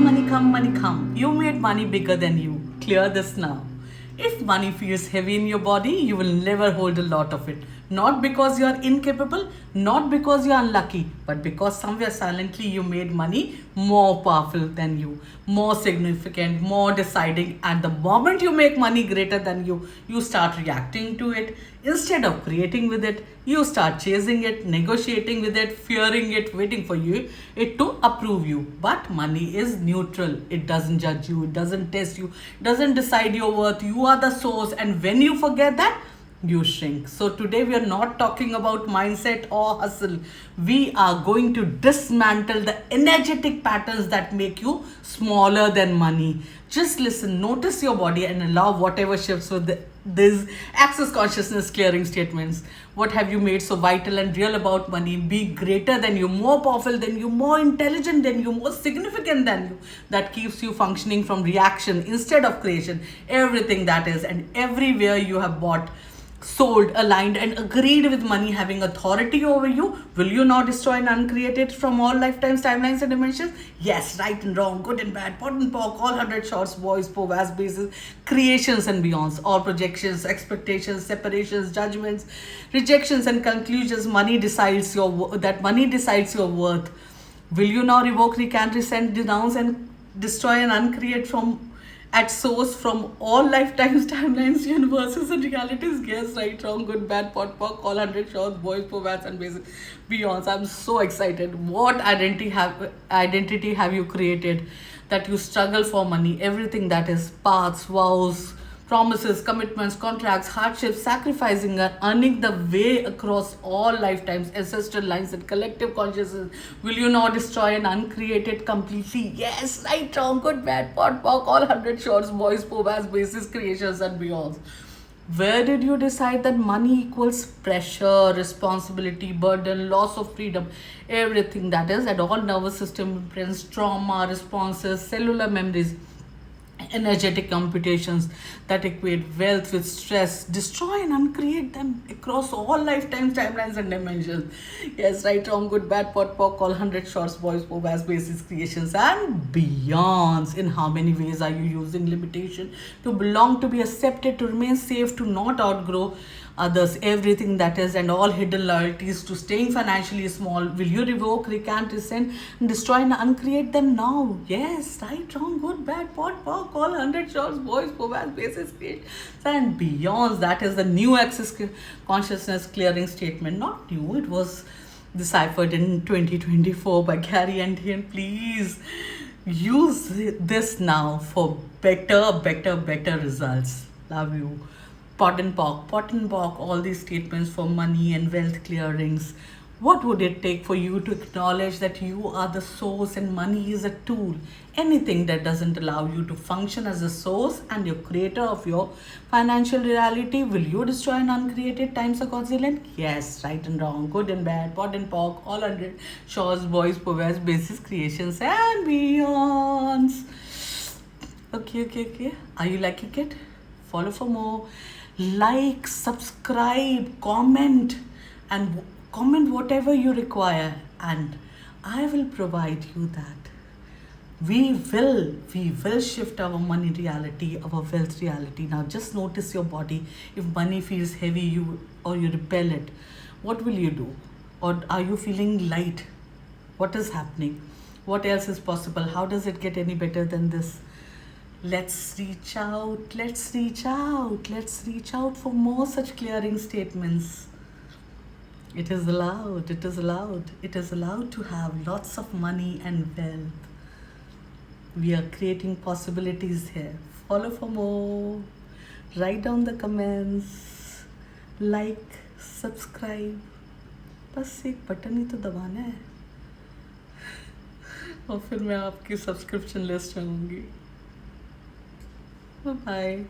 money, come. You made money bigger than you. Clear this now. If money feels heavy in your body, you will never hold a lot of it. Not because you are incapable, not because you are unlucky, but because somewhere silently you made money more powerful than you, more significant, more deciding. And the moment you make money greater than you start reacting to it. Instead of creating with it, you start chasing it, negotiating with it, fearing it, waiting for it to approve you. But money is neutral. It doesn't judge you, it doesn't test you, it doesn't decide your worth. You are the source. And when you forget that, you shrink. So today we are not talking about mindset or hustle. We are going to dismantle the energetic patterns that make you smaller than money. Just listen, notice your body, and allow whatever shifts with these access consciousness clearing statements. What have you made so vital and real about money? Be greater than you, more powerful than you, more intelligent than you, more significant than you. That keeps you functioning from reaction instead of creation. Everything that is, and everywhere you have bought, sold, aligned, and agreed with money having authority over you, will you now destroy and uncreate it from all lifetimes, timelines, and dimensions? Yes, right and wrong, good and bad, pot and pork, all 100 shorts, boys, po, vast bases, creations and beyonds, all projections, expectations, separations, judgments, rejections, and conclusions. Money decides your worth. Will you now revoke, recant, resent, denounce, and destroy and uncreate from at source from all lifetimes, timelines, universes, and realities? Yes, right, wrong, good, bad, pot, pork, all 100 shorts, boys, po, vats, and basic beyonds. I'm so excited. What identity have you created that you struggle for money? Everything that is paths, vows, promises, commitments, contracts, hardships, sacrificing and earning the way across all lifetimes, ancestral lines, and collective consciousness. Will you now destroy and uncreate it completely? Yes, right, wrong, good, bad, pot, pork, all 100 shorts, boys, po, vats, basis, creations, and beyonds. Where did you decide that money equals pressure, responsibility, burden, loss of freedom? Everything that is, at all nervous system imprints, trauma responses, cellular memories, energetic computations that equate wealth with stress, destroy and uncreate them across all lifetimes, timelines, and dimensions. Yes, right, wrong, good, bad, pot, pork, all 100 shorts, boys, po, vast, basis, creations, and beyonds. In how many ways are you using limitation to belong, to be accepted, to remain safe, to not outgrow others? Everything that is, and all hidden loyalties to staying financially small. Will you revoke, recant, resent, and destroy and uncreate them now? Yes, right, wrong, good, bad, pot, pork, all 100 shorts, boys, po, vats, basis, creations, and beyonds. That is the new access consciousness clearing statement. Not new, it was deciphered in 2024 by Gary Antian. Please use this now for better results. Love you. Pot and pork, all these statements for money and wealth clearings. What would it take for you to acknowledge that you are the source and money is a tool? Anything that doesn't allow you to function as a source and your creator of your financial reality, will you destroy and uncreate it times a gazillion? Yes, right and wrong, good and bad, pot and pork, all 100 shores, boys, povers, basis, creations, and beyonds. Okay. Are you liking it? Follow for more. Like, subscribe, comment, and comment whatever you require, and I will provide you that. We will shift our money reality, our wealth reality. Now just notice your body. If money feels heavy, you repel it, what will you do? Or are you feeling light? What is happening? What else is possible? How does it get any better than this? Let's reach out for more such clearing statements. It is allowed to have lots of money and wealth. We are creating possibilities here. Follow for more. Write down the comments. Like, subscribe. बस एक button ही तो दबाना है और फिर मैं आपकी subscription list में होंगी. Bye.